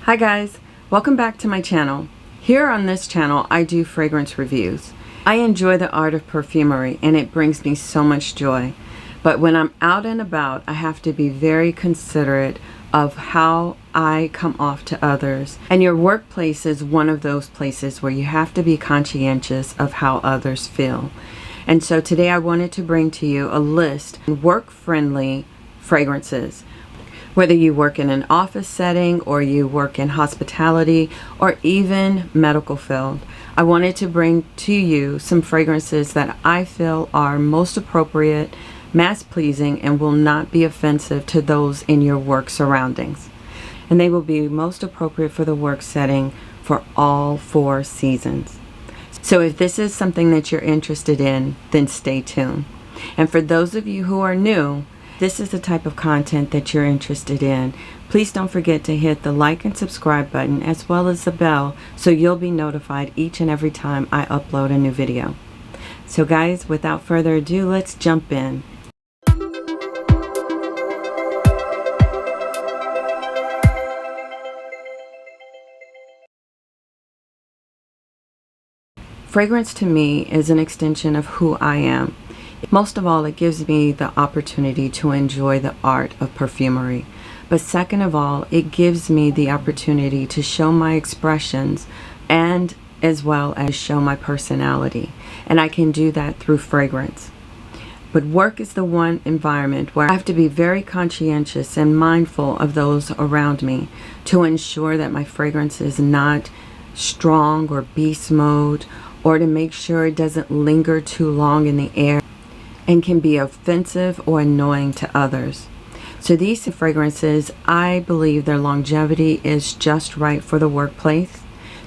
Hi guys, welcome back to my channel. Here on this channel I do fragrance reviews. I enjoy the art of perfumery and it brings me so much joy. But when I'm out and about, I have to be very considerate of how I come off to others. And your workplace is one of those places where you have to be conscientious of how others feel. And so today I wanted to bring to you a list of work-friendly fragrances. Whether you work in an office setting or you work in hospitality or even medical field, I wanted to bring to you some fragrances that I feel are most appropriate, mass pleasing, and will not be offensive to those in your work surroundings. And they will be most appropriate for the work setting for all 4 seasons. So if this is something that you're interested in, then stay tuned. And for those of you who are new, this is the type of content that you're interested in. Please don't forget to hit the like and subscribe button as well as the bell so you'll be notified each and every time I upload a new video. So guys, without further ado, let's jump in. Fragrance to me is an extension of who I am. Most of all, it gives me the opportunity to enjoy the art of perfumery. But second of all, it gives me the opportunity to show my expressions and as well as show my personality. And I can do that through fragrance. But work is the one environment where I have to be very conscientious and mindful of those around me to ensure that my fragrance is not strong or beast mode, or to make sure it doesn't linger too long in the air and can be offensive or annoying to others. So these fragrances, I believe their longevity is just right for the workplace.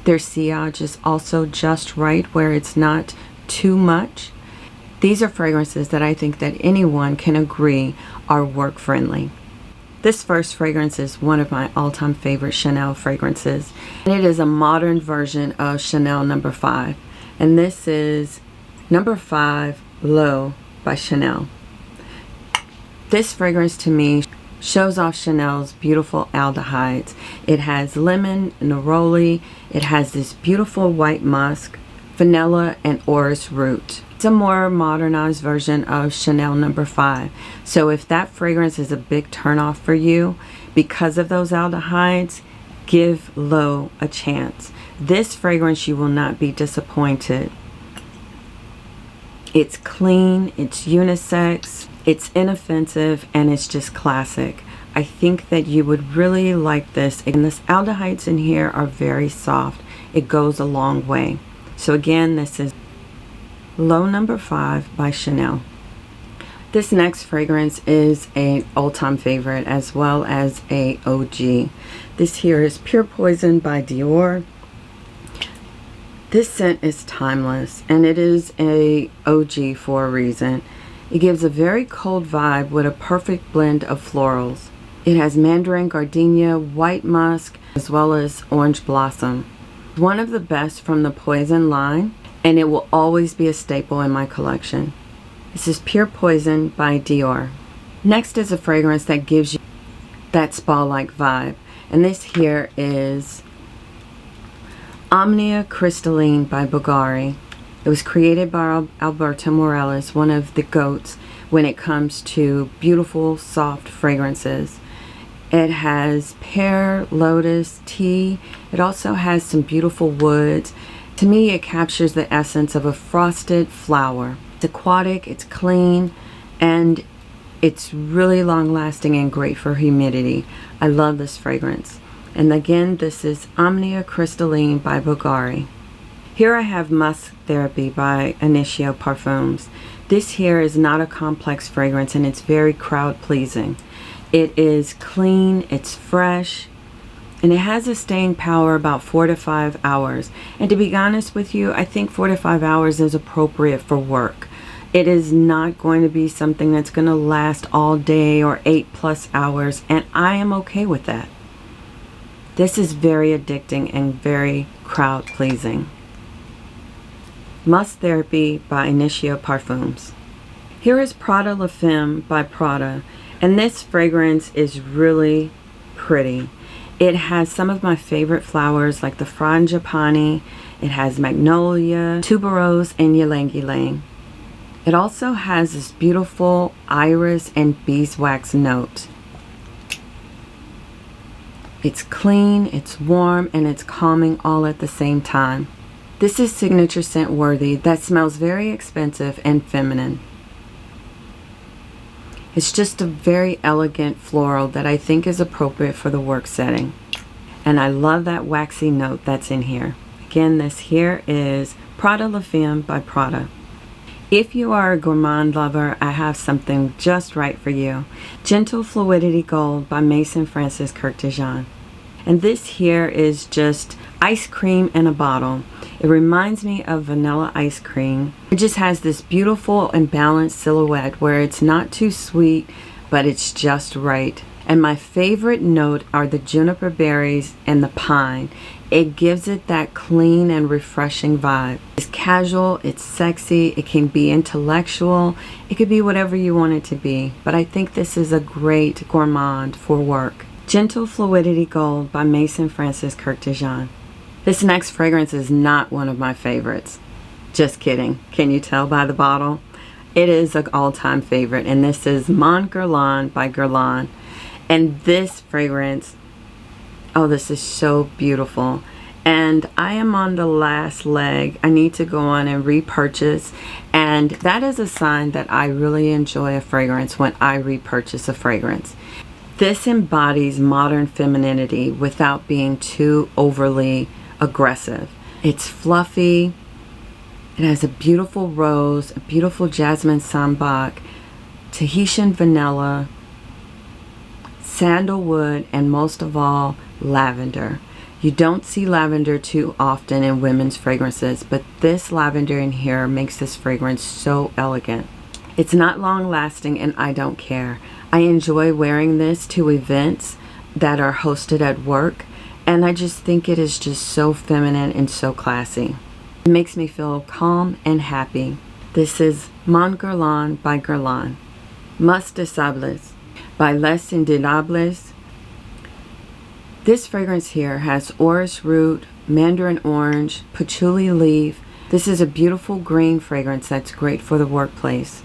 Their sillage is also just right where it's not too much. These are fragrances that I think that anyone can agree are work friendly. This first fragrance is one of my all-time favorite Chanel fragrances, and it is a modern version of Chanel No. 5. And this is No. 5 L'Eau by Chanel. This fragrance to me shows off Chanel's beautiful aldehydes. It has lemon, neroli, it has this beautiful white musk, vanilla, and orris root. It's a more modernized version of Chanel No. 5. So if that fragrance is a big turnoff for you because of those aldehydes, give L'Eau a chance. This fragrance, you will not be disappointed. It's clean, it's unisex, it's inoffensive, and it's just classic. I think that you would really like this. And the aldehydes in here are very soft. It goes a long way. So again, this is L'Eau No. 5 by Chanel. This next fragrance is an all-time favorite as well as a OG. This here is Pure Poison by Dior. This scent is timeless, and it is a OG for a reason. It gives a very cold vibe with a perfect blend of florals. It has mandarin, gardenia, white musk, as well as orange blossom. One of the best from the Poison line, and it will always be a staple in my collection. This is Pure Poison by Dior. Next is a fragrance that gives you that spa-like vibe, and this here is Omnia Crystalline by Bvlgari. It was created by Alberto Morelos, one of the GOATs when it comes to beautiful, soft fragrances. It has pear, lotus, tea. It also has some beautiful woods. To me, it captures the essence of a frosted flower. It's aquatic, it's clean, and it's really long-lasting and great for humidity. I love this fragrance. And again, this is Omnia Crystalline by Bvlgari. Here I have Musk Therapy by Initio Parfums. This here is not a complex fragrance, and it's very crowd pleasing. It is clean, it's fresh, and it has a staying power about 4 to 5 hours. And to be honest with you, I think 4 to 5 hours is appropriate for work. It is not going to be something that's going to last all day or 8+ hours, and I am okay with that. This is very addicting and very crowd pleasing. Musk Therapy by Initio Parfums. Here is Prada La Femme by Prada, and this fragrance is really pretty. It has some of my favorite flowers like the frangipani. It has magnolia, tuberose, and ylang ylang. It also has this beautiful iris and beeswax note. It's clean, it's warm, and it's calming all at the same time. This is signature scent worthy that smells very expensive and feminine. It's just a very elegant floral that I think is appropriate for the work setting. And I love that waxy note that's in here. Again, this here is Prada La Femme by Prada. If you are a gourmand lover, I have something just right for you. Gentle Fluidity Gold by Maison Francis Kurkdjian. And this here is just ice cream in a bottle. It reminds me of vanilla ice cream. It just has this beautiful and balanced silhouette where it's not too sweet, but it's just right. And my favorite note are the juniper berries and the pine. It gives it that clean and refreshing vibe. It's casual, it's sexy, it can be intellectual, it could be whatever you want it to be. But I think this is a great gourmand for work. Gentle Fluidity Gold by Maison Francis Kurkdjian. This next fragrance is not one of my favorites. Just kidding. Can you tell by the bottle? It is an all-time favorite, and this is Mon Guerlain by Guerlain. And this fragrance, oh, this is so beautiful. And I am on the last leg. I need to go on and repurchase. And that is a sign that I really enjoy a fragrance when I repurchase a fragrance. This embodies modern femininity without being too overly aggressive. It's fluffy. It has a beautiful rose, a beautiful jasmine sambac, Tahitian vanilla, sandalwood, and most of all, lavender. You don't see lavender too often in women's fragrances, but this lavender in here makes this fragrance so elegant. It's not long lasting, and I don't care. I enjoy wearing this to events that are hosted at work, and I just think it is just so feminine and so classy. It makes me feel calm and happy. This is Mon Guerlain by Guerlain. Musc de Sables by Les Indemodables. This fragrance here has orris root, mandarin orange, patchouli leaf. This is a beautiful green fragrance that's great for the workplace.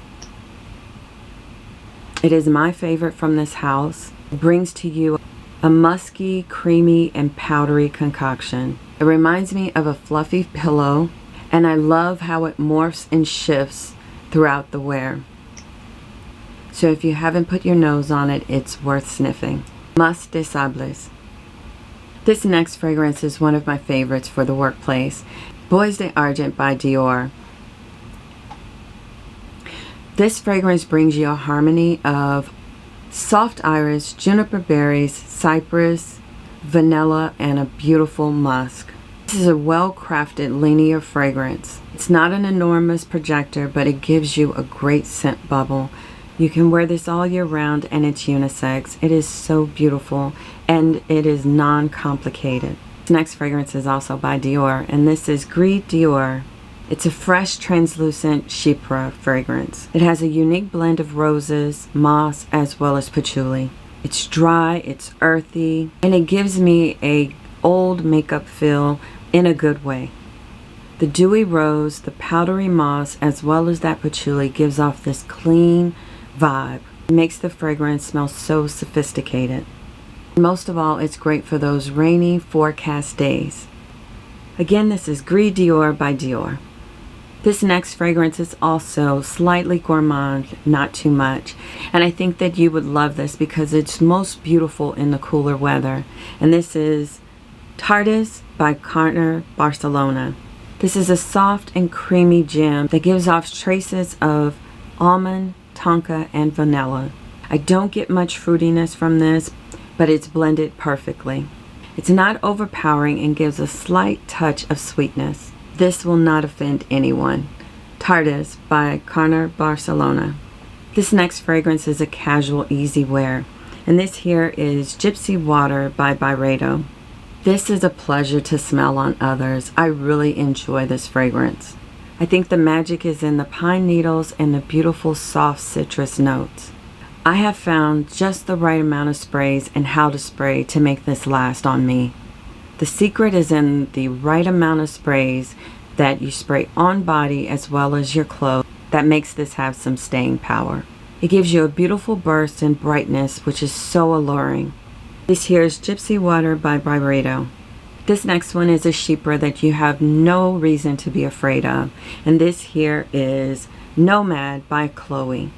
It is my favorite from this house. It brings to you a musky, creamy, and powdery concoction. It reminds me of a fluffy pillow, and I love how it morphs and shifts throughout the wear. So if you haven't put your nose on it, it's worth sniffing. Musc de Sables. This next fragrance is one of my favorites for the workplace. Bois d'Argent by Dior. This fragrance brings you a harmony of soft iris, juniper berries, cypress, vanilla, and a beautiful musk. This is a well-crafted linear fragrance. It's not an enormous projector, but it gives you a great scent bubble. You can wear this all year round, and it's unisex. It is so beautiful, and it is non-complicated. This next fragrance is also by Dior, and this is Gris Dior. It's a fresh, translucent chypre fragrance. It has a unique blend of roses, moss, as well as patchouli. It's dry, it's earthy, and it gives me a old makeup feel in a good way. The dewy rose, the powdery moss, as well as that patchouli gives off this clean vibe. It makes the fragrance smell so sophisticated. Most of all, it's great for those rainy forecast days. Again, this is Gris Dior by Dior. This next fragrance is also slightly gourmand, not too much. And I think that you would love this because it's most beautiful in the cooler weather. And this is Tardes by Carner, Barcelona. This is a soft and creamy gem that gives off traces of almond, tonka, and vanilla. I don't get much fruitiness from this, but it's blended perfectly. It's not overpowering and gives a slight touch of sweetness. This will not offend anyone. Tardes by Carner, Barcelona. This next fragrance is a casual, easy wear. And this here is Gypsy Water by Byredo. This is a pleasure to smell on others. I really enjoy this fragrance. I think the magic is in the pine needles and the beautiful soft citrus notes. I have found just the right amount of sprays and how to spray to make this last on me. The secret is in the right amount of sprays that you spray on body as well as your clothes that makes this have some staying power. It gives you a beautiful burst and brightness, which is so alluring. This here is Gypsy Water by Byredo. This next one is a sheeper that you have no reason to be afraid of. And this here is Nomade by Chloé.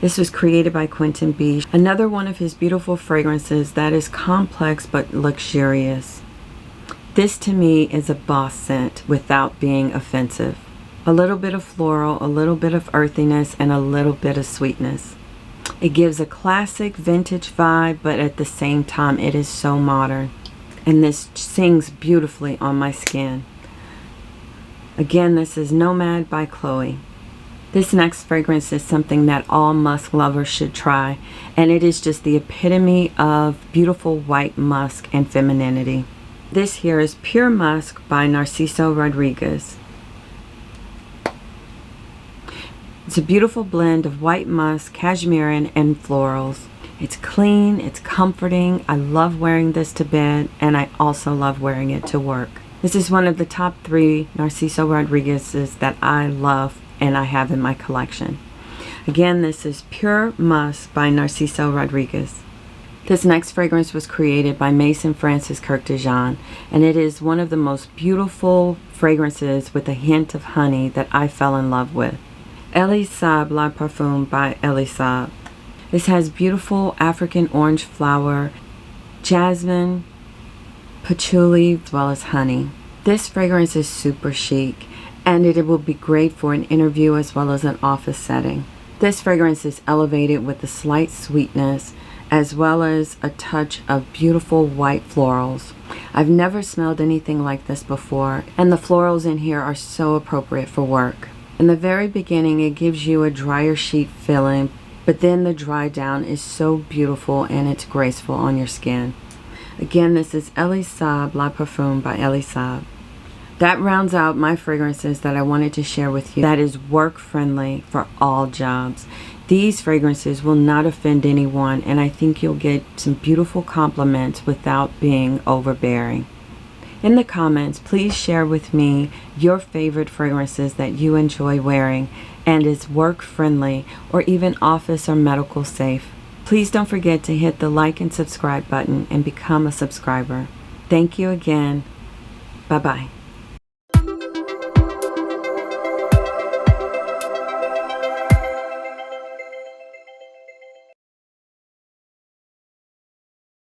This was created by Quentin B. Another one of his beautiful fragrances that is complex but luxurious. This to me is a boss scent without being offensive. A little bit of floral, a little bit of earthiness, and a little bit of sweetness. It gives a classic vintage vibe, but at the same time it is so modern. And this sings beautifully on my skin. Again, this is Nomade by Chloé. This next fragrance is something that all musk lovers should try, and it is just the epitome of beautiful white musk and femininity. This here is Pure Musk by Narciso Rodriguez. It's a beautiful blend of white musk, cashmere, and florals. It's clean, it's comforting. I love wearing this to bed, and I also love wearing it to work. This is one of the top 3 Narciso Rodriguez's that I love and I have in my collection. Again, this is Pure Musk by Narciso Rodriguez. This next fragrance was created by Maison Francis Kurkdjian, and it is one of the most beautiful fragrances with a hint of honey that I fell in love with. Elie Saab La Parfum by Elie Saab. This has beautiful African orange flower, jasmine, patchouli, as well as honey. This fragrance is super chic, and it will be great for an interview as well as an office setting. This fragrance is elevated with a slight sweetness as well as a touch of beautiful white florals. I've never smelled anything like this before, and the florals in here are so appropriate for work. In the very beginning, it gives you a drier sheet feeling, but then the dry down is so beautiful and it's graceful on your skin. Again, this is Elie Saab La Parfum by Elie Saab. That rounds out my fragrances that I wanted to share with you. That is work friendly for all jobs. These fragrances will not offend anyone, and I think you'll get some beautiful compliments without being overbearing. In the comments, please share with me your favorite fragrances that you enjoy wearing and is work friendly or even office or medical safe. Please don't forget to hit the like and subscribe button and become a subscriber. Thank you again. Bye-bye.